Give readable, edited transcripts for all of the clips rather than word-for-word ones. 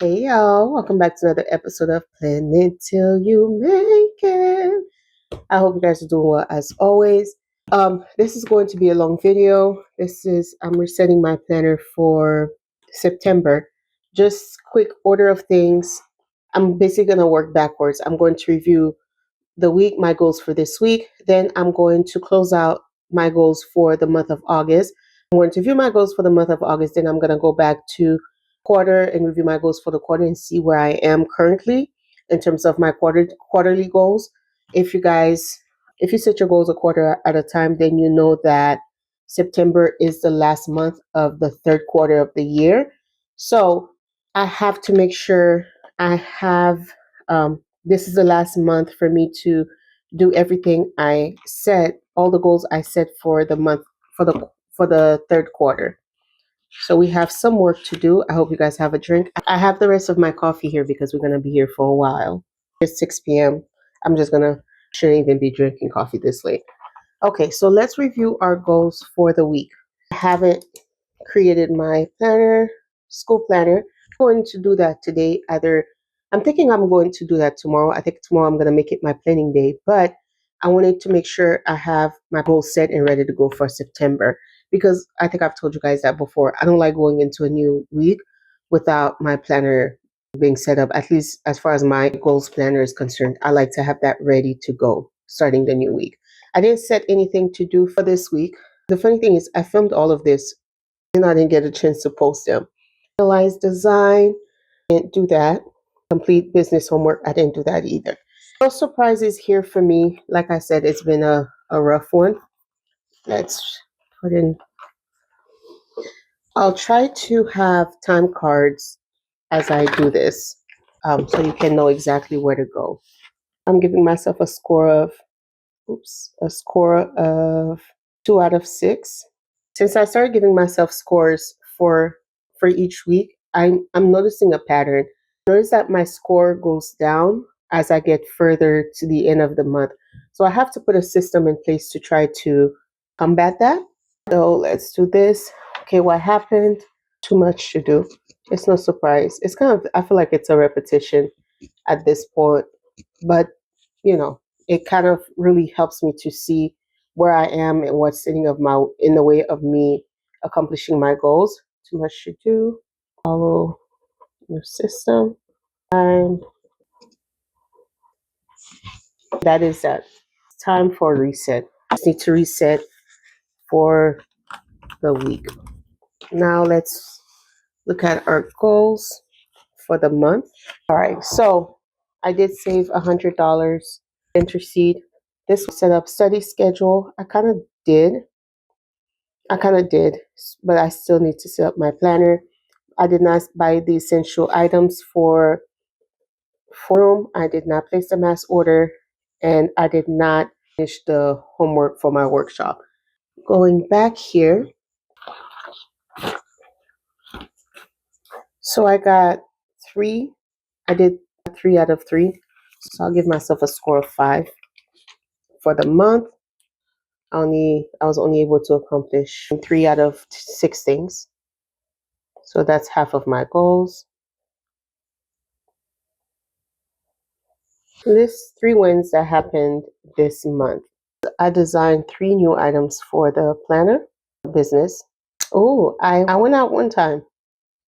Hey y'all, welcome back to another episode of Plan It Till You Make It. I hope you guys are doing well as always. This is going to be a long video. I'm resetting my planner for September. Just quick order of things. I'm basically gonna work backwards. I'm going to review the week, my goals for this week. Then I'm going to close out my goals for the month of August. I'm going to review my goals for the month of August. Then I'm going to go back to quarter and review my goals for the quarter and see where I am currently in terms of my quarterly goals. If you set your goals a quarter at a time, then you know that September is the last month of the third quarter of the year. So I have to make sure I have this is the last month for me to do everything I set, all the goals I set for the month for the third quarter. So we have some work to do. I hope you guys have a drink. I have the rest of my coffee here because we're gonna be here for a while. It's 6 p.m. I'm just gonna shouldn't even be drinking coffee this late. Okay, so let's review our goals for the week. I haven't created my planner, school planner. I'm going to do that today. I'm thinking I'm going to do that tomorrow. I think tomorrow I'm going to make it my planning day, but I wanted to make sure I have my goals set and ready to go for September because I think I've told you guys that before. I don't like going into a new week without my planner being set up, at least as far as my goals planner is concerned. I like to have that ready to go starting the new week. I didn't set anything to do for this week. The funny thing is, I filmed all of this and I didn't get a chance to post them. Analyze design, didn't do that. Complete business homework, I didn't do that either. No surprises here for me. Like I said, it's been a rough one. Let's put in, I'll try to have time cards as I do this so you can know exactly where to go. I'm giving myself a score of 2 out of 6. Since I started giving myself scores for each week, I'm noticing a pattern. Notice that my score goes down as I get further to the end of the month. So I have to put a system in place to try to combat that. So let's do this. Okay, what happened? Too much to do. It's no surprise. It's kind of I feel like it's a repetition at this point, but you know, it kind of really helps me to see where I am and what's sitting in the way of me accomplishing my goals. Too much to do. Follow your system. And that is that. It's time for a reset. Just need to reset for the week. Now let's look at our goals for the month. All right, so I did save $100 intercede. This was set up study schedule. I kind of did, but I still need to set up my planner. I did not buy the essential items for room. I did not place the mass order, and I did not finish the homework for my workshop. Going back here, so I got 3. I did 3 out of 3. So I'll give myself a score of 5. For the month, I was only able to accomplish 3 out of 6 things. So that's half of my goals. List 3 wins that happened this month. I designed 3 new items for the planner business. Oh, I went out one time.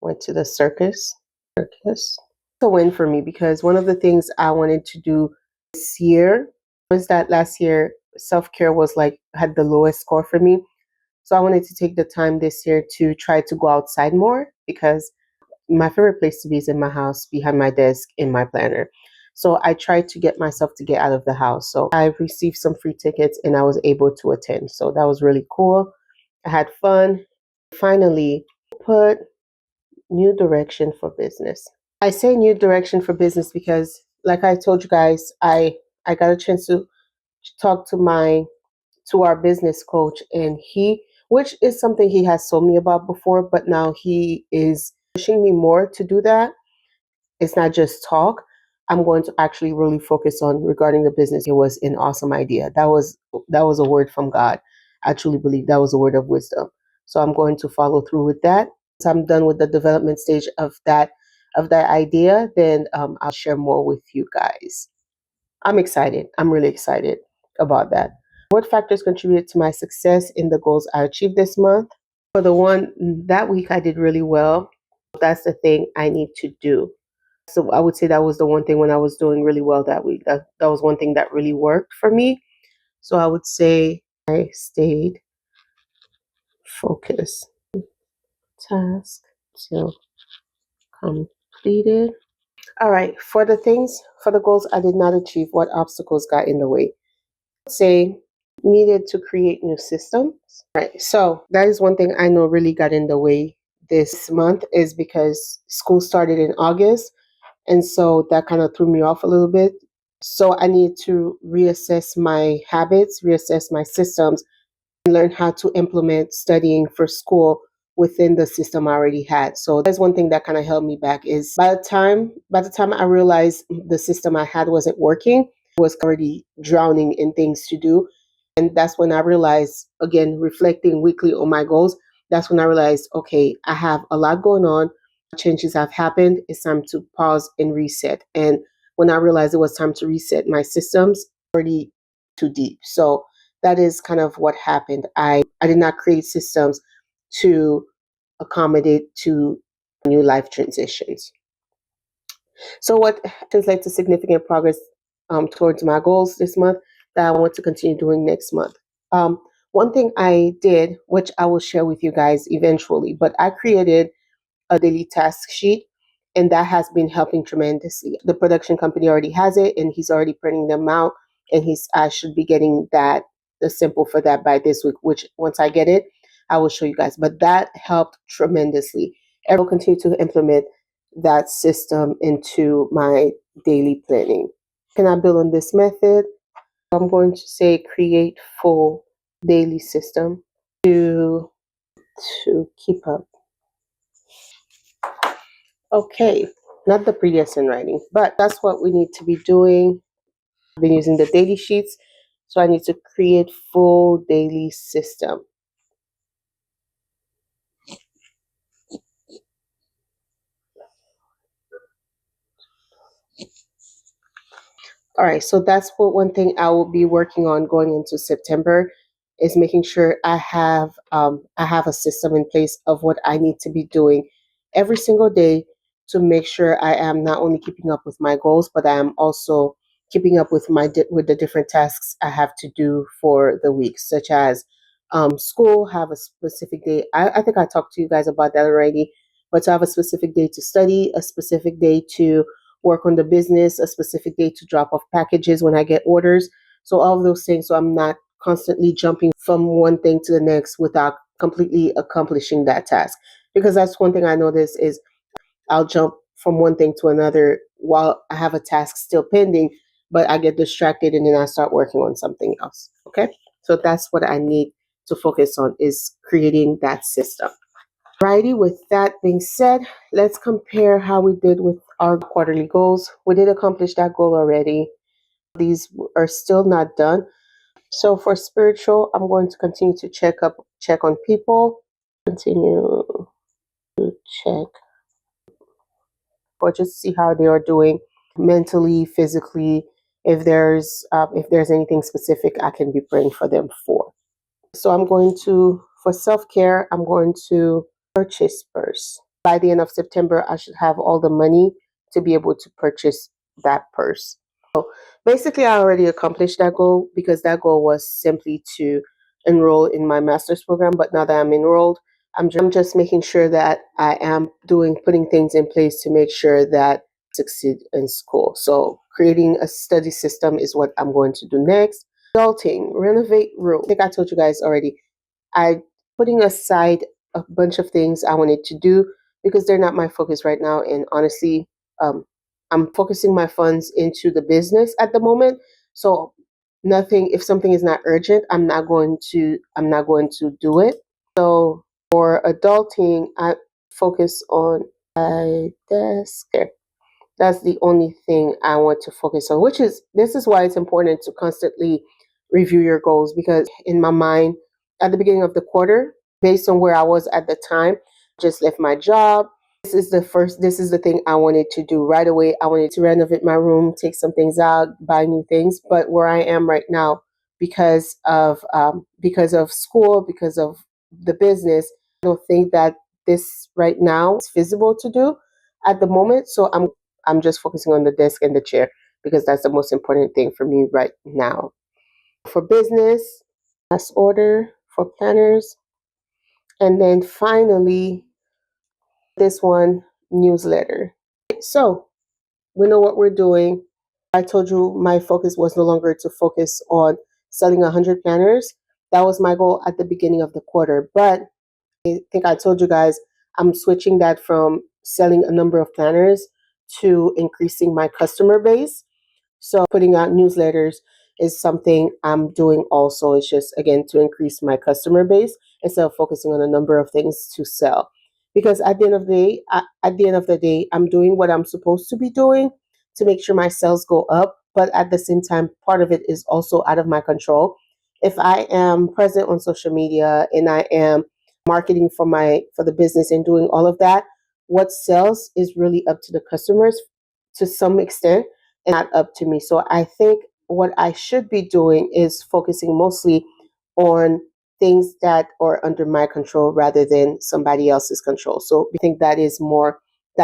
Went to the circus. It's a win for me because one of the things I wanted to do this year was that last year self-care was like had the lowest score for me. So I wanted to take the time this year to try to go outside more because my favorite place to be is in my house, behind my desk, in my planner. So I tried to get myself to get out of the house. So I received some free tickets and I was able to attend. So that was really cool. I had fun. Finally, put new direction for business. I say new direction for business because, like I told you guys, I got a chance to talk to our business coach, and which is something he has told me about before, but now he is pushing me more to do that. It's not just talk. I'm going to actually really focus on regarding the business. It was an awesome idea. That was a word from God. I truly believe that was a word of wisdom. So I'm going to follow through with that. So I'm done with the development stage of that of that idea, then I'll share more with you guys. I'm excited. I'm really excited about that. What factors contributed to my success in the goals I achieved this month? For the one that week, I did really well. That's the thing I need to do. So I would say that was the one thing when I was doing really well that week. That was one thing that really worked for me. So I would say I stayed focused. Task till completed. All right. For the goals I did not achieve, what obstacles got in the way? Say needed to create new systems. Right. So that is one thing I know really got in the way this month is because school started in August. And so that kind of threw me off a little bit. So I need to reassess my habits, reassess my systems, and learn how to implement studying for school within the system I already had. So that's one thing that kind of held me back is by the time I realized the system I had wasn't working, I was already drowning in things to do. And that's when I realized, again, reflecting weekly on my goals, that's when I realized, okay, I have a lot going on. Changes have happened. It's time to pause and reset. And when I realized it was time to reset my systems, already too deep. So that is kind of what happened. I did not create systems to accommodate to new life transitions. So what translates to significant progress towards my goals this month that I want to continue doing next month. One thing I did, which I will share with you guys eventually, but I created a daily task sheet, and that has been helping tremendously. The production company already has it, and he's already printing them out, and he's I should be getting that the simple for that by this week. Which once I get it, I will show you guys. But that helped tremendously. I will continue to implement that system into my daily planning. Can I build on this method? I'm going to say create full daily system to keep up. Okay, not the previous in writing, but that's what we need to be doing. I've been using the daily sheets, so I need to create full daily system. All right, so that's what one thing I will be working on going into September is making sure I have a system in place of what I need to be doing every single day to make sure I am not only keeping up with my goals, but I am also keeping up with with the different tasks I have to do for the week, such as school. Have a specific day. I think I talked to you guys about that already, but to have a specific day to study, a specific day to work on the business, a specific day to drop off packages when I get orders. So all of those things. So I'm not constantly jumping from one thing to the next without completely accomplishing that task. Because that's one thing I notice is I'll jump from one thing to another while I have a task still pending, but I get distracted and then I start working on something else. Okay. So that's what I need to focus on is creating that system. Righty, with that being said, let's compare how we did with our quarterly goals. We did accomplish that goal already. These are still not done. So for spiritual, I'm going to continue to check on people, continue to check or just see how they are doing mentally, physically. If there's anything specific I can be praying for them for. So I'm going to for self care. I'm going to purchase purse. By the end of September, I should have all the money to be able to purchase that purse. Basically, I already accomplished that goal because that goal was simply to enroll in my master's program. But now that I'm enrolled, I'm just making sure that I am putting things in place to make sure that I succeed in school. So creating a study system is what I'm going to do next. Adulting, renovate room. I think I told you guys already. I putting aside a bunch of things I wanted to do because they're not my focus right now. And honestly, um, I'm focusing my funds into the business at the moment. So nothing. If something is not urgent, I'm not going to do it. So for adulting, I focus on my desk. That's the only thing I want to focus on, this is why it's important to constantly review your goals because in my mind, at the beginning of the quarter, based on where I was at the time, just left my job. this is the thing I wanted to do right away. I wanted to renovate my room, take some things out, buy new things. But where I am right now, because of school, because of the business, I don't think that this right now is feasible to do at the moment. So I'm just focusing on the desk and the chair because that's the most important thing for me right now. For business, last order for planners, and then finally this one, newsletter. So we know what we're doing. I told you my focus was no longer to focus on selling 100 planners. That was my goal at the beginning of the quarter. But I think I told you guys I'm switching that from selling a number of planners to increasing my customer base. So putting out newsletters is something I'm doing also. It's just again to increase my customer base instead of focusing on a number of things to sell. Because at the end of the day, I'm doing what I'm supposed to be doing to make sure my sales go up. But at the same time, part of it is also out of my control. If I am present on social media and I am marketing for the business and doing all of that, what sells is really up to the customers to some extent and not up to me. So I think what I should be doing is focusing mostly on things that are under my control rather than somebody else's control. So I think that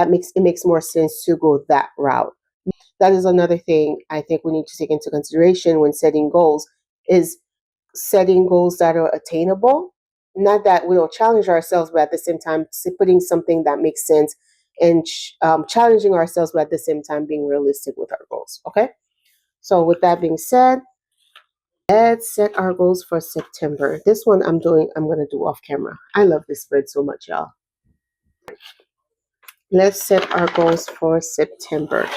makes more sense to go that route. That is another thing I think we need to take into consideration when setting goals is setting goals that are attainable. Not that we don't challenge ourselves, but at the same time, putting something that makes sense and challenging ourselves, but at the same time, being realistic with our goals. Okay. So, with that being said, let's set our goals for September. This one I'm going to do off camera. I love this spread so much, y'all. Let's set our goals for September.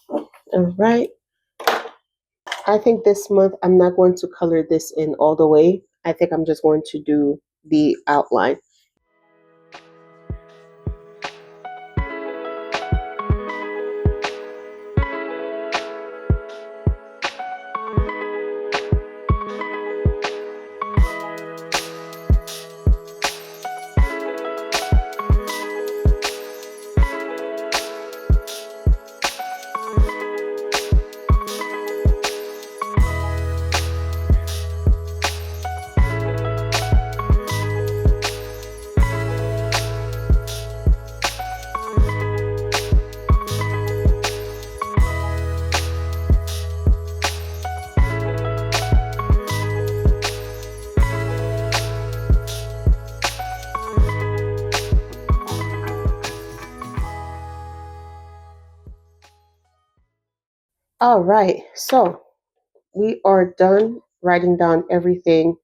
All right. I think this month I'm not going to color this in all the way. I think I'm just going to do the outline. All right, so we are done writing down everything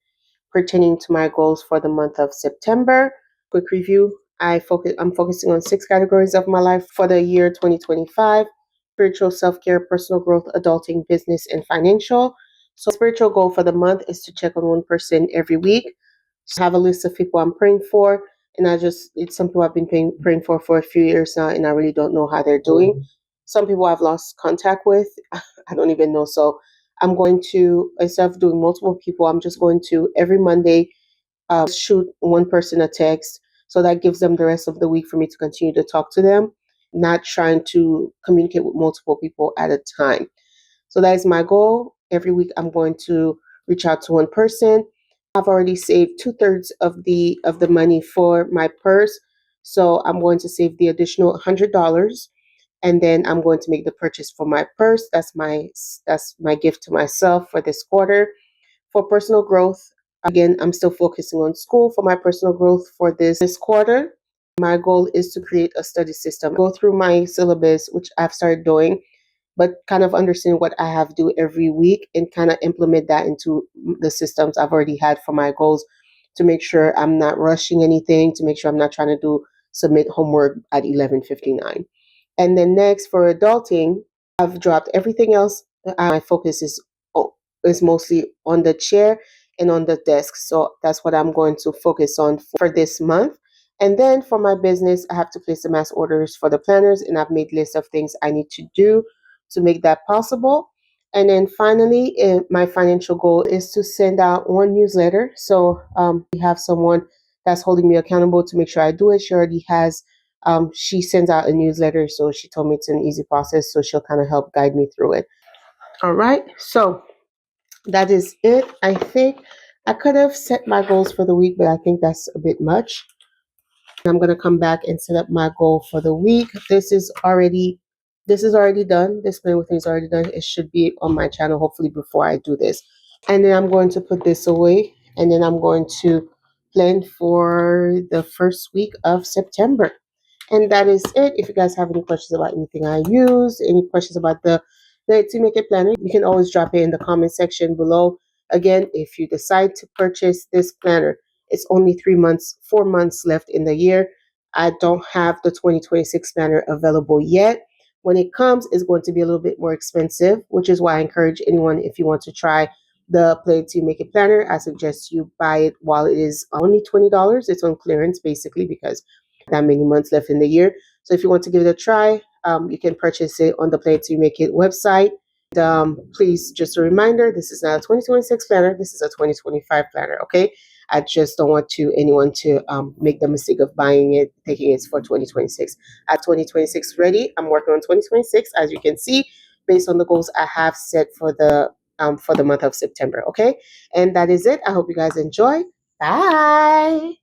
pertaining to my goals for the month of September. Quick review. I'm focusing on 6 categories of my life for the year 2025: spiritual, self-care, personal growth, adulting, business, and financial. So spiritual goal for the month is to check on one person every week. So I have a list of people I'm praying for, and it's some people I've been praying for a few years now, and I really don't know how they're doing. Some people I've lost contact with. I don't even know. So I'm going to, instead of doing multiple people, I'm just going to every Monday shoot one person a text. So that gives them the rest of the week for me to continue to talk to them, not trying to communicate with multiple people at a time. So that is my goal. Every week I'm going to reach out to one person. I've already saved 2/3 of the money for my purse. So I'm going to save the additional $100, and then I'm going to make the purchase for my purse. That's my gift to myself for this quarter. For personal growth, again, I'm still focusing on school for my personal growth for this quarter. My goal is to create a study system. Go through my syllabus, which I've started doing, but kind of understand what I have to do every week and kind of implement that into the systems I've already had for my goals to make sure I'm not rushing anything, to make sure I'm not trying to do submit homework at 11:59. And then next for adulting, I've dropped everything else. My focus is mostly on the chair and on the desk. So that's what I'm going to focus on for this month. And then for my business, I have to place the mass orders for the planners, and I've made lists of things I need to do to make that possible. And then finally, my financial goal is to send out one newsletter. So we have someone that's holding me accountable to make sure I do it. She already has She sends out a newsletter, so she told me it's an easy process, so she'll kind of help guide me through it. All right, so that is it. I think I could have set my goals for the week, but I think that's a bit much. I'm gonna come back and set up my goal for the week. This is already done. This plan with me is already done. It should be on my channel hopefully before I do this. And then I'm going to put this away, and then I'm going to plan for the first week of September. And that is it. If you guys have any questions about anything I use, any questions about the to make it planner, you can always drop it in the comment section below. Again, if you decide to purchase this planner, it's only 3 months, 4 months left in the year. I don't have the 2026 planner available yet. When it comes, it's going to be a little bit more expensive, which is why I encourage anyone, if you want to try the Play to Make It planner, I suggest you buy it while it is only $20. It's on clearance basically because that many months left in the year. So if you want to give it a try, you can purchase it on the Play to Make It website. Please, just a reminder, this is not a 2026 planner. This is a 2025 planner. Okay. I just don't want anyone to make the mistake of buying it, thinking it's for 2026. At 2026 ready, I'm working on 2026, as you can see, based on the goals I have set for the month of September. Okay, and that is it. I hope you guys enjoy. Bye.